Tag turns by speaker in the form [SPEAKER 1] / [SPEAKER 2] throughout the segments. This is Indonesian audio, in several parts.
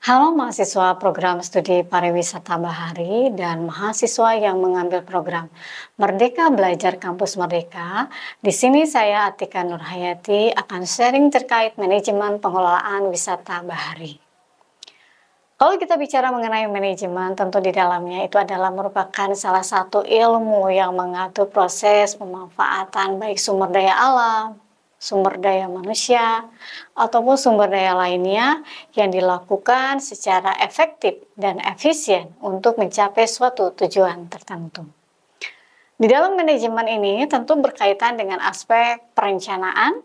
[SPEAKER 1] Halo mahasiswa program studi pariwisata Bahari dan mahasiswa yang mengambil program Merdeka Belajar Kampus Merdeka. Di sini saya Atika Nurhayati akan sharing terkait manajemen pengelolaan wisata Bahari. Kalau kita bicara mengenai manajemen, tentu di dalamnya itu adalah merupakan salah satu ilmu yang mengatur proses pemanfaatan baik sumber daya alam, sumber daya manusia, ataupun sumber daya lainnya yang dilakukan secara efektif dan efisien untuk mencapai suatu tujuan tertentu. Di dalam manajemen ini tentu berkaitan dengan aspek perencanaan,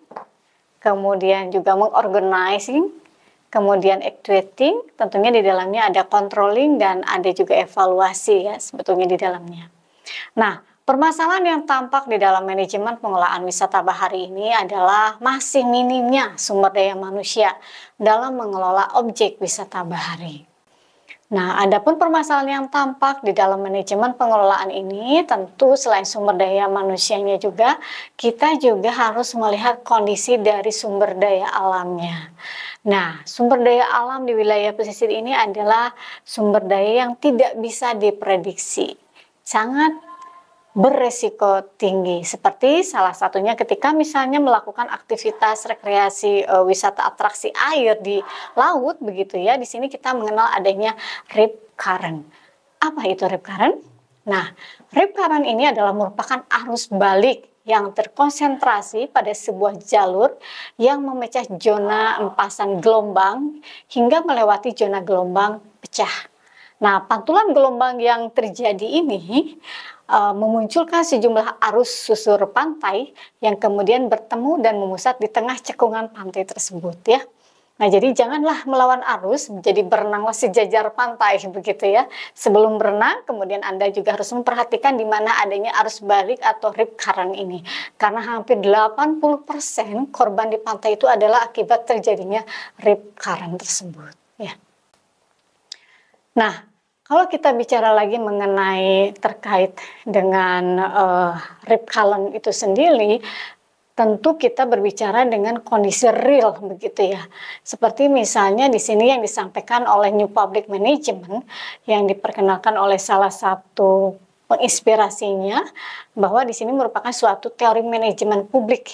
[SPEAKER 1] kemudian juga mengorganising, kemudian actuating, tentunya di dalamnya ada controlling dan ada juga evaluasi ya sebetulnya di dalamnya. Nah, permasalahan yang tampak di dalam manajemen pengelolaan wisata bahari ini adalah masih minimnya sumber daya manusia dalam mengelola objek wisata bahari. Nah, adapun permasalahan yang tampak di dalam manajemen pengelolaan ini, tentu selain sumber daya manusianya juga, kita juga harus melihat kondisi dari sumber daya alamnya. Nah, sumber daya alam di wilayah pesisir ini adalah sumber daya yang tidak bisa diprediksi. Sangat beresiko tinggi, seperti salah satunya ketika misalnya melakukan aktivitas rekreasi wisata atraksi air di laut begitu ya. Di sini kita mengenal adanya rip current. Apa itu rip current? Nah, rip current ini adalah merupakan arus balik yang terkonsentrasi pada sebuah jalur yang memecah zona empasan gelombang hingga melewati zona gelombang pecah. Nah, pantulan gelombang yang terjadi ini memunculkan sejumlah arus susur pantai yang kemudian bertemu dan memusat di tengah cekungan pantai tersebut ya. Nah, jadi janganlah melawan arus, jadi berenanglah sejajar pantai begitu ya. Sebelum berenang, kemudian Anda juga harus memperhatikan di mana adanya arus balik atau rip current ini. Karena hampir 80% korban di pantai itu adalah akibat terjadinya rip current tersebut ya. Nah, kalau kita bicara lagi mengenai terkait dengan rip current itu sendiri, tentu kita berbicara dengan kondisi real begitu ya. Seperti misalnya di sini yang disampaikan oleh New Public Management yang diperkenalkan oleh salah satu penginspirasinya, bahwa di sini merupakan suatu teori manajemen publik.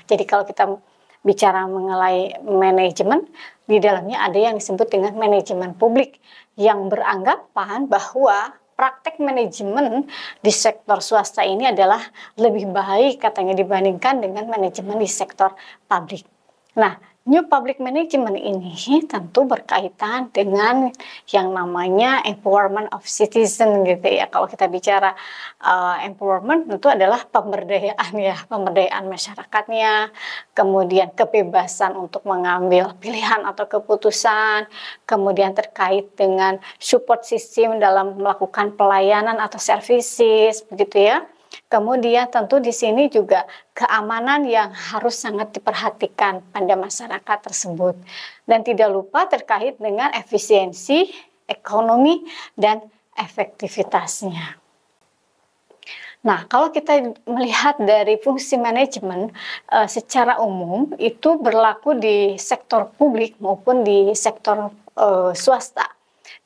[SPEAKER 1] Jadi kalau kita bicara mengenai manajemen, di dalamnya ada yang disebut dengan manajemen publik yang beranggapan bahwa praktek manajemen di sektor swasta ini adalah lebih baik katanya dibandingkan dengan manajemen di sektor publik. Nah, New Public Management ini tentu berkaitan dengan yang namanya empowerment of citizen gitu ya. Kalau kita bicara empowerment tentu adalah pemberdayaan ya, pemberdayaan masyarakatnya, kemudian kebebasan untuk mengambil pilihan atau keputusan, kemudian terkait dengan support system dalam melakukan pelayanan atau services begitu ya. Kemudian tentu di sini juga keamanan yang harus sangat diperhatikan pada masyarakat tersebut. Dan tidak lupa terkait dengan efisiensi, ekonomi, dan efektivitasnya. Nah, kalau kita melihat dari fungsi manajemen secara umum itu berlaku di sektor publik maupun di sektor swasta.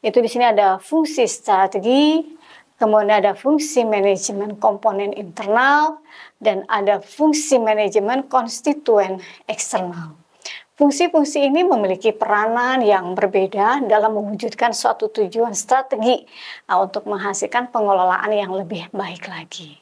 [SPEAKER 1] Itu di sini ada fungsi strategi, kemudian ada fungsi manajemen komponen internal, dan ada fungsi manajemen konstituen eksternal. Fungsi-fungsi ini memiliki peranan yang berbeda dalam mewujudkan suatu tujuan strategi untuk menghasilkan pengelolaan yang lebih baik lagi.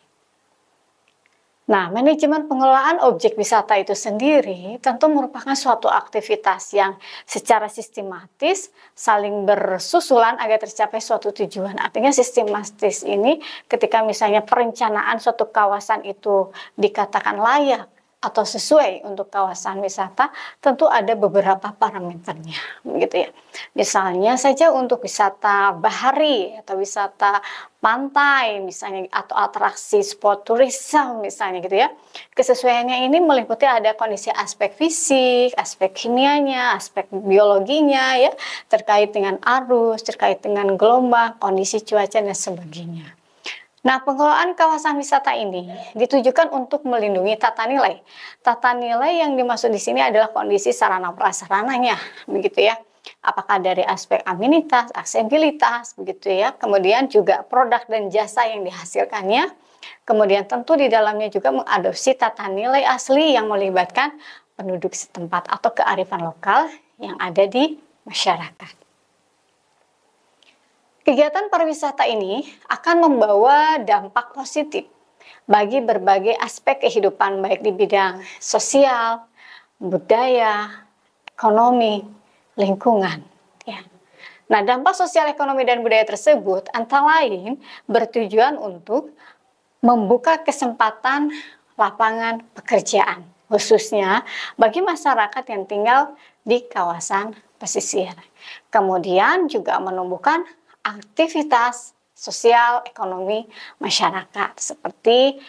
[SPEAKER 1] Nah, manajemen pengelolaan objek wisata itu sendiri tentu merupakan suatu aktivitas yang secara sistematis saling bersusulan agar tercapai suatu tujuan. Artinya sistematis ini ketika misalnya perencanaan suatu kawasan itu dikatakan layak atau sesuai untuk kawasan wisata, tentu ada beberapa parameternya, begitu ya. Misalnya saja untuk wisata bahari atau wisata pantai misalnya atau atraksi sport tourism misalnya gitu ya. Kesesuaiannya ini meliputi ada kondisi aspek fisik, aspek kimianya, aspek biologinya ya, terkait dengan arus, terkait dengan gelombang, kondisi cuaca dan sebagainya. Nah, pengelolaan kawasan wisata ini ditujukan untuk melindungi tata nilai. Tata nilai yang dimaksud di sini adalah kondisi sarana prasarananya, begitu ya. apakah dari aspek aminitas, aksesibilitas, begitu ya. Kemudian juga produk dan jasa yang dihasilkannya. Kemudian tentu di dalamnya juga mengadopsi tata nilai asli yang melibatkan penduduk setempat atau kearifan lokal yang ada di masyarakat. Kegiatan pariwisata ini akan membawa dampak positif bagi berbagai aspek kehidupan, baik di bidang sosial, budaya, ekonomi, lingkungan. Ya. Nah, dampak sosial, ekonomi, dan budaya tersebut antara lain bertujuan untuk membuka kesempatan lapangan pekerjaan, khususnya bagi masyarakat yang tinggal di kawasan pesisir. Kemudian juga menumbuhkan aktivitas sosial ekonomi masyarakat seperti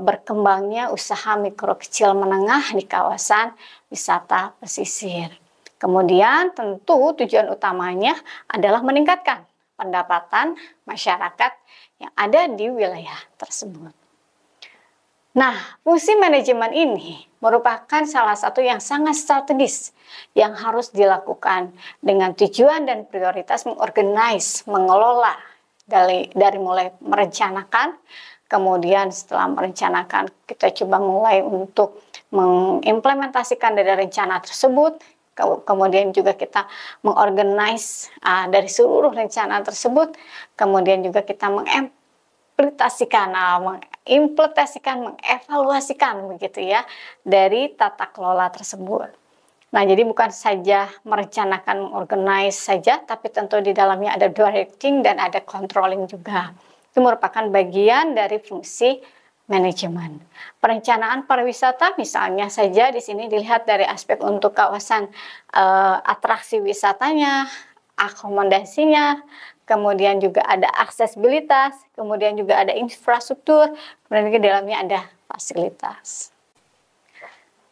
[SPEAKER 1] berkembangnya usaha mikro kecil menengah di kawasan wisata pesisir. Kemudian tentu tujuan utamanya adalah meningkatkan pendapatan masyarakat yang ada di wilayah tersebut. Nah, fungsi manajemen ini merupakan salah satu yang sangat strategis yang harus dilakukan dengan tujuan dan prioritas mengorganize, mengelola dari mulai merencanakan, kemudian setelah merencanakan kita coba mulai untuk mengimplementasikan dari rencana tersebut, kemudian juga kita mengorganize dari seluruh rencana tersebut, kemudian juga kita mengevaluasikan begitu ya dari tata kelola tersebut. Nah, jadi bukan saja merencanakan, mengorganize saja, tapi tentu di dalamnya ada directing dan ada controlling juga. Itu merupakan bagian dari fungsi manajemen. Perencanaan pariwisata misalnya saja di sini dilihat dari aspek untuk kawasan atraksi wisatanya, akomodasinya, kemudian juga ada aksesibilitas, kemudian juga ada infrastruktur, kemudian di dalamnya ada fasilitas.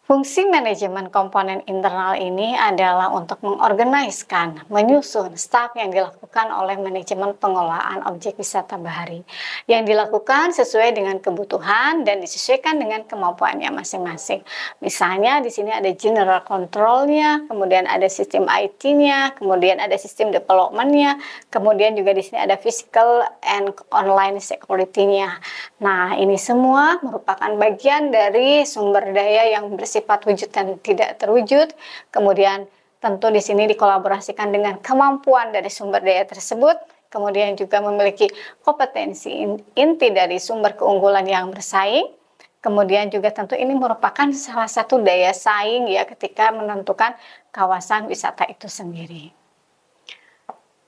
[SPEAKER 1] Fungsi manajemen komponen internal ini adalah untuk mengorganiskan, menyusun staf yang dilakukan oleh manajemen pengelolaan objek wisata bahari, yang dilakukan sesuai dengan kebutuhan dan disesuaikan dengan kemampuannya masing-masing. Misalnya di sini ada general control-nya, kemudian ada sistem IT-nya, kemudian ada sistem development-nya, kemudian juga di sini ada physical and online security-nya. Nah, ini semua merupakan bagian dari sumber daya yang bersifat wujud dan tidak terwujud. Kemudian tentu di sini dikolaborasikan dengan kemampuan dari sumber daya tersebut, kemudian juga memiliki kompetensi inti dari sumber keunggulan yang bersaing. Kemudian juga tentu ini merupakan salah satu daya saing ya ketika menentukan kawasan wisata itu sendiri.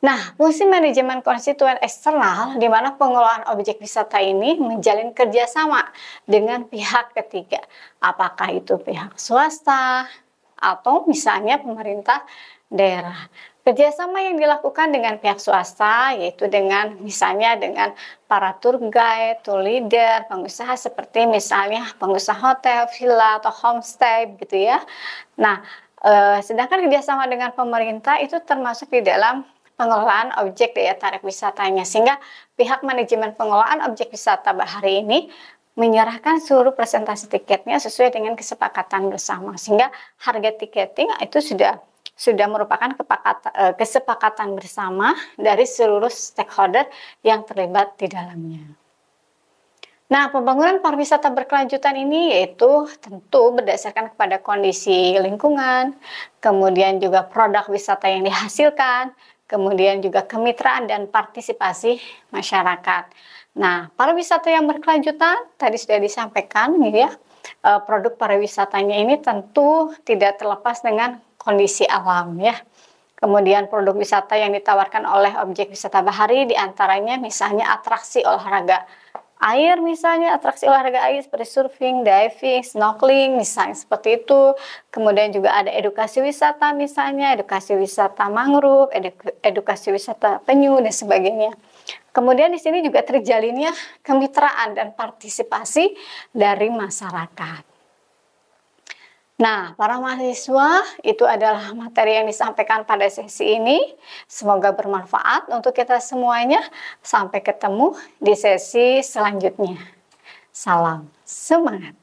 [SPEAKER 1] Nah, fungsi manajemen konstituen eksternal di mana pengelolaan objek wisata ini menjalin kerjasama dengan pihak ketiga. Apakah itu pihak swasta atau misalnya pemerintah daerah. Kerjasama yang dilakukan dengan pihak swasta yaitu dengan misalnya dengan para tour guide, tour leader, pengusaha seperti misalnya pengusaha hotel, villa atau homestay gitu ya. Nah, sedangkan kerjasama dengan pemerintah itu termasuk di dalam pengelolaan objek daya tarik wisatanya, sehingga pihak manajemen pengelolaan objek wisata bahari ini menyerahkan seluruh presentasi tiketnya sesuai dengan kesepakatan bersama, sehingga harga tiketing itu sudah merupakan kesepakatan bersama dari seluruh stakeholder yang terlibat di dalamnya. Nah, pembangunan pariwisata berkelanjutan ini yaitu tentu berdasarkan kepada kondisi lingkungan, kemudian juga produk wisata yang dihasilkan, kemudian juga kemitraan dan partisipasi masyarakat. Nah, pariwisata yang berkelanjutan tadi sudah disampaikan ya, produk pariwisatanya ini tentu tidak terlepas dengan kondisi alam ya. Kemudian produk wisata yang ditawarkan oleh objek wisata bahari diantaranya misalnya atraksi olahraga air, misalnya atraksi olahraga air seperti surfing, diving, snorkeling, misalnya seperti itu. Kemudian juga ada edukasi wisata, misalnya edukasi wisata mangrove, edukasi wisata penyu dan sebagainya. Kemudian di sini juga terjalinnya kemitraan dan partisipasi dari masyarakat. Nah, para mahasiswa, itu adalah materi yang disampaikan pada sesi ini. Semoga bermanfaat untuk kita semuanya. Sampai ketemu di sesi selanjutnya. Salam semangat!